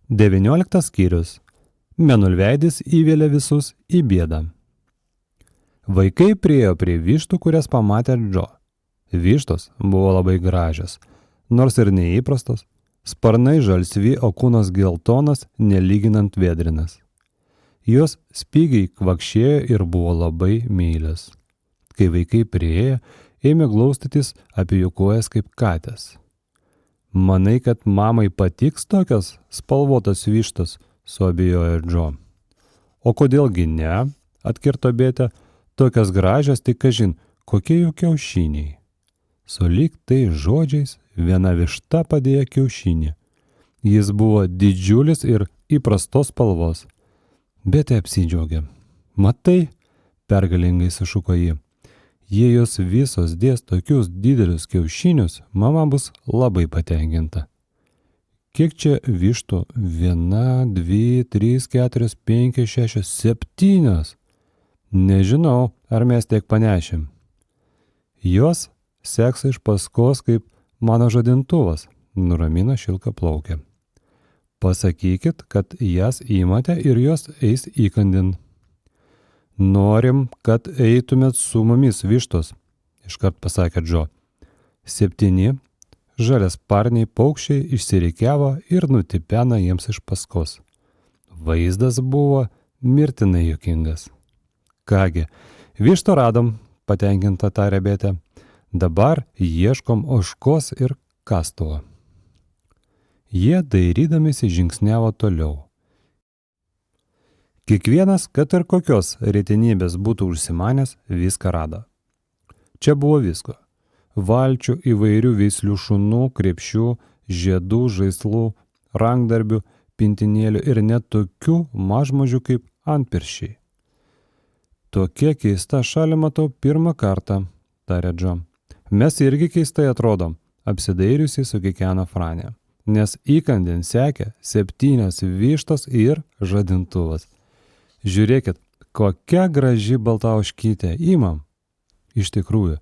19 skyrius. Mėnulveidis įvėlė visus į bėdą. Vaikai priėjo prie vištų, kurias pamatė Džo. Vištos buvo labai gražios, nors ir neįprastos, sparnai žalsvi, o kūnas geltonas, nelyginant vėdrinas. Jos spigiai kvakšėjo ir buvo labai meilios. Kai vaikai priėjo, ėmė glaustytis apie jų kojas kaip katės. Manai, kad mamai patiks tokios spalvotos vištos, suabejojo Džo. O kodėlgi ne, atkirto Bėtė, tokios gražios, tik kažin, kokie jų kiaušiniai. Sulyg tai žodžiais viena višta padėjo kiaušinį. Jis buvo didžiulis ir įprastos spalvos. Bėtė apsidžiaugė. Matai, pergalingai sušuko ji. Jei jos visos dės tokius didelius kiaušinius, mama bus labai patenkinta. Kiek čia vištų? 1, 2, 3, 4, 5, 6, 7. Nežinau, ar mes tiek panešim. Jos seks iš paskos kaip mano žadintuvas, nuramino Šilkaplaukė. Pasakykit, kad jas įmate ir jos eis įkandin. Norim, kad eitumėt su mumis vištos, iškart pasakė Džo. 7 žaliasparniai paukščiai išsirikiavo ir nutipeno jiems iš paskos. Vaizdas buvo mirtinai juokingas. Kągi, višto radom, patenkinta tarė Bėtė. Dabar ieškom ožkos ir kastuvo. Jie dairydamiesi žingsniavo toliau. Kiekvienas, kad ir kokios retenybės būtų užsimanęs, viską rado. Čia buvo visko. Valčių, įvairių veislių šunų, krepšių, žiedų, žaislų, rankdarbių, pintinėlių ir net tokių mažmažių kaip antpirščiai. Tokia keista šalį matau pirmą kartą, tarė Džo. Mes irgi keistai atrodom, apsidairiusiai sukikeno Franė, nes įkandin sekė 7 vištos ir žadintuvas. Žiūrėkit, kokia graži balta ožkytė, imam. Iš tikrųjų,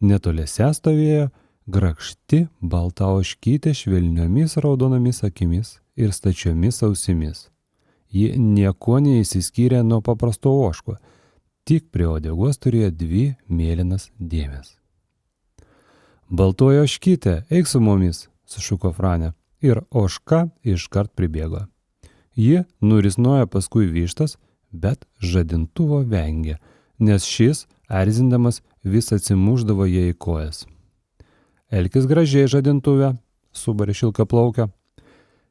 netoliese stovėjo grakšti balta ožkytė švelniomis raudonomis akimis ir stačiomis ausimis. Ji nieko neįsiskyrė nuo paprasto ožko, tik prie uodegos turėjo 2 mėlynas dėmes. Baltoji ožkytė, eik su mumis, sušuko Franė, ir ožka iškart pribėgo. Ji nurisnojo paskui vištas, bet žadintuvo vengė, nes šis, erzindamas, vis atsimušdavo jai į kojas. Elkis gražiai žadintuve, subarė Šilkaplaukę.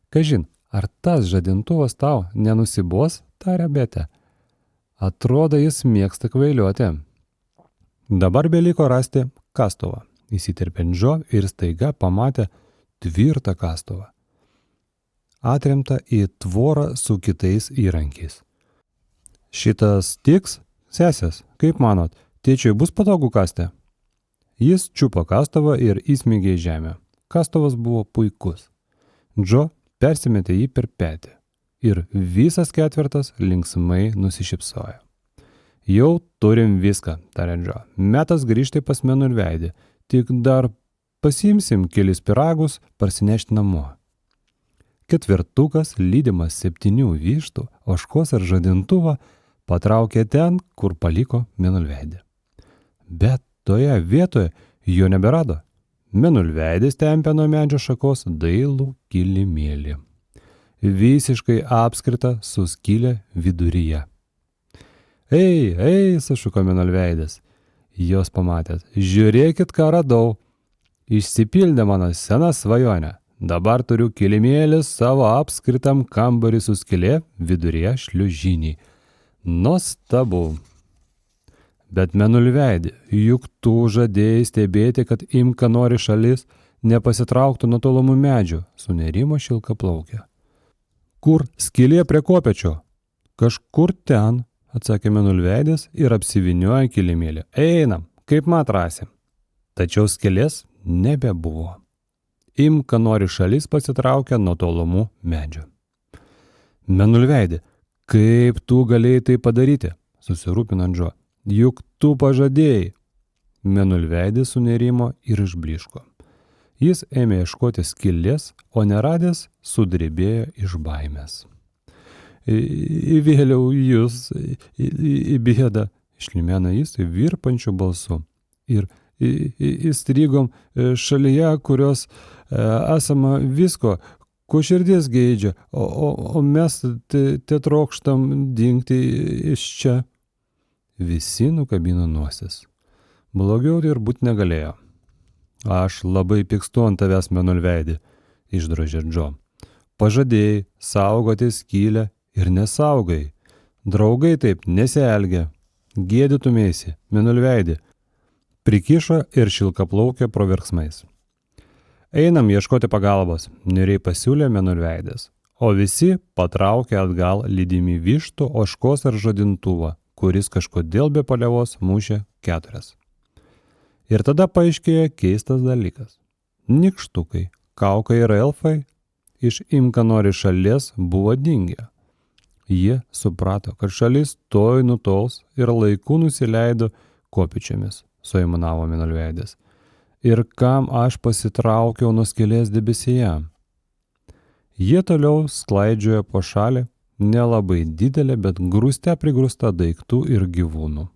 Kažin, ar tas žadintuvas tau nenusibos, tarė Bėtė. Atrodo, jis mėgsta kvailiuoti. Dabar beliko rasti kastuvą, įsiterpė Džo ir staiga pamatė tvirtą kastuvą, atremtą į tvorą su kitais įrankiais. Šitas tiks, sesės, kaip manot, tėčiui bus patogu kasti? Jis čiupo kastuvą ir įsmeigė į žemę. Kastuvas buvo puikus. Džo persimetė jį per petį ir visas ketvertas linksmai nusišypsojo. Jau turim viską, tarė Džo. Metas grįžti pas Mėnulveidį, tik dar pasiimsim kelis pyragus parsinešti namo. Ketvertukas, lydimas 7 vištų, ožkos ir žadintuvo, patraukė ten, kur paliko Mėnulveidį. Bet toje vietoje jo neberado. Mėnulveidis tempė nuo medžio šakos dailų kilimėlį. Visiškai apskritą su skylė viduryje. Ei, sušuko Mėnulveidis. Jos pamatęs, žiūrėkit, ką radau. Išsipildė mano sena svajonė. Dabar turiu kilimėlį savo apskritam kambarį su skylė viduryje šliužiniai. Nuostabu. Bet Mėnulveidi, juk tu žadėjai stebėti, kad imka nori šalis nepasitrauktų nuo tolomų medžių, sunerimo Šilkaplaukė. Kur skylė prie kopėčio? Kažkur ten, atsakė Mėnulveidis ir apsivyniojo kilimėlį. Einam, kaip mat rasim. Tačiau skylės nebebuvo. Imka nori šalis pasitraukė nuo tolomų medžių. Mėnulveidi, kaip tu galėjai tai padaryti? Susirūpino Džo. Juk tu pažadėjai. Mėnulveidis sunerimo ir išblyško. Jis ėmė ieškoti skylės, o neradęs sudrebėjo iš baimės. Įvėliau jūs į bėdą, išlimena jis virpančiu balsu. Ir įstrigom šalyje, kurios esama visko, ko širdis geidžia, o mes te trokštam dingti iš čia. Visi nukabino nosis. Blogiau ir būt negalėjo. Aš labai pykstu ant tavęs, Mėnulveidi, išdrožė Džo. Pažadėjai saugoti skylę ir nesaugai. Draugai taip nesielgia. Gėdytumėsi, Mėnulveidi. Prikišo ir šilkaplaukė pro verksmais. Einam ieškoti pagalbos, niuriai pasiūlė Mėnulveidis, o visi patraukė atgal lydimi vištų, ožkos ir žadintuvą, kuris kažkodėl be palievos mušė 4. Ir tada paaiškėjo keistas dalykas. Nykštukai, kaukai ir elfai iš Imkanori šalies buvo dingę. Jie suprato, kad šalis toj nutols ir laiku nusileido kopėčiomis, suaimanavo Mėnulveidis. Ir kam aš pasitraukiau nuo skylės debesyje? Jie toliau sklaidžiojo po šalį, nelabai didelė, bet grūste prigrūsta daiktų ir gyvūnų.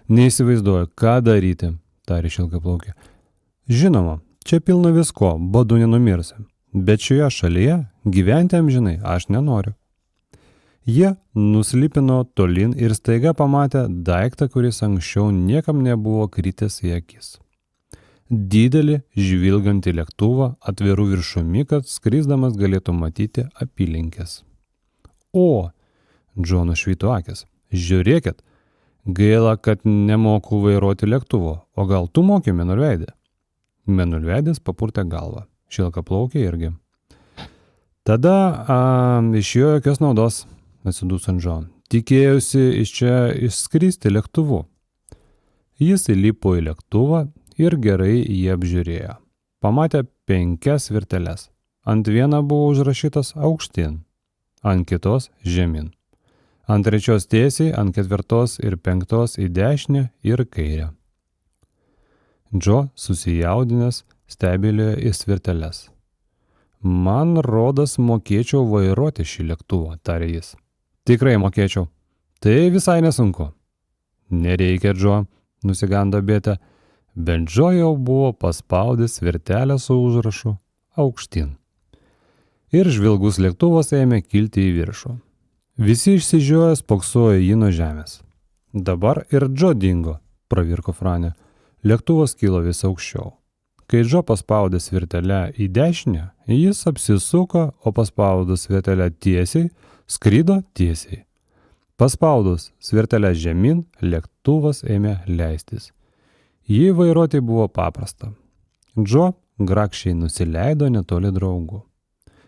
Neįsivaizduoju, ką daryti, tarė šilkaplaukė. Žinoma, čia pilna visko, badu nenumirsim, bet šioje šalyje gyventi amžinai aš nenoriu. Jie nuslipino tolin ir staiga pamatė daiktą, kuris anksčiau niekam nebuvo kritęs į akis. Didelį žvilgantį lėktuvą atvirų viršumi, kad skrisdamas galėtų matyti apylinkės. O, Džono švyto akis, žiūrėkit, gaila, kad nemoku vairuoti lėktuvo, o gal tu moki, Mėnulveidi? Mėnulveidis papurtė galvą, šilkaplaukė irgi. Tada iš jo jokios naudos, atsidūso Džo. Tikėjausi iš čia išskristi lėktuvu. Jis įlipo į lėktuvą ir gerai jį apžiūrėjo. Pamatė 5 virteles. Ant vieno buvo užrašytas aukštyn, ant kitos žemyn. Ant 3 tiesiai, ant 4 ir 5 į dešinę ir kairę. Džo susijaudinęs stebėlėjo į virteles. Man rodas mokėčiau vairuoti šį lėktuvą, tarė jis. Tikrai mokėčiau. Tai visai nesunku. Nereikia, Džo, nusigando Bėtė. Bet Džo jau buvo paspaudęs virtelę su užrašu aukštyn. Ir žvilgus lėktuvas ėmė kilti į viršų. Visi išsižioję spoksojo jį nuo žemės. Dabar ir Džo dingo, pravirko Franė. Lėktuvas kilo vis aukščiau. Kai Džo paspaudęs virtelę į dešinę, jis apsisuko, o paspaudus virtelę tiesiai, skrido tiesiai. Paspaudus virtelę žemyn, lėktuvas ėmė leistis. Jį vairuoti buvo paprasta. Džo grakščiai nusileido netoli draugų.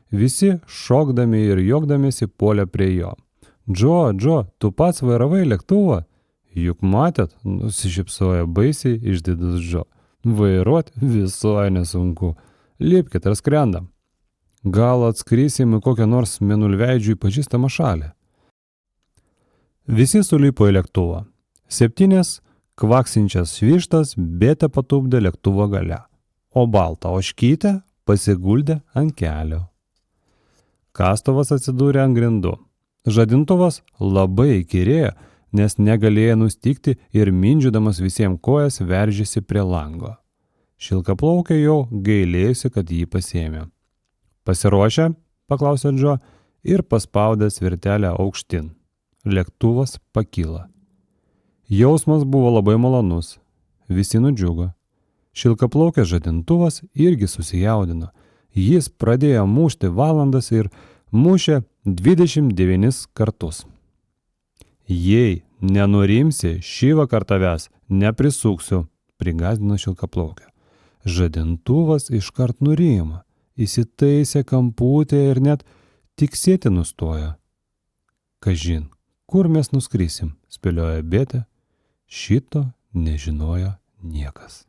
Visi šokdami ir juokdamiesi puolė prie jo. Džo, tu pats vairavai lėktuvą? Juk matėt, nusišypsojo baisiai išdidus Džo. Vairuoti visai nesunku. Lipkit ir skrendam. Gal atskrisim į kokią nors Mėnulveidžiui pažįstamą šalį. Visi sulipo į lėktuvą. 7 kvaksinčias vištas Bėtė patupdė lėktuvo gale, o baltą ožkytę pasiguldė ant kelio. Kastuvas atsidūrė ant grindų. Žadintuvas labai įkyrėjo, nes negalėjo nustikti ir mindžydamas visiems kojas veržėsi prie lango. Šilkaplaukė jau gailėjusi, kad jį pasiėmė. Pasiruošę, paklausė Džo ir paspaudęs virtelę aukštyn. Lėktuvas pakyla. Jausmas buvo labai malonus. Visi nudžiugo. Šilkaplaukės žadintuvas irgi susijaudino. Jis pradėjo mušti valandas ir mušė 29 kartus. Jei nenurimsi, šį vakar tavęs neprisuksiu, prigazdino šilkaplaukę. Žadintuvas iškart nurimo, įsitaisė kamputė ir net tiksėti nustojo. Kažin, kur mes nuskrisim, spėliojo Bėtė, šito nežinojo niekas.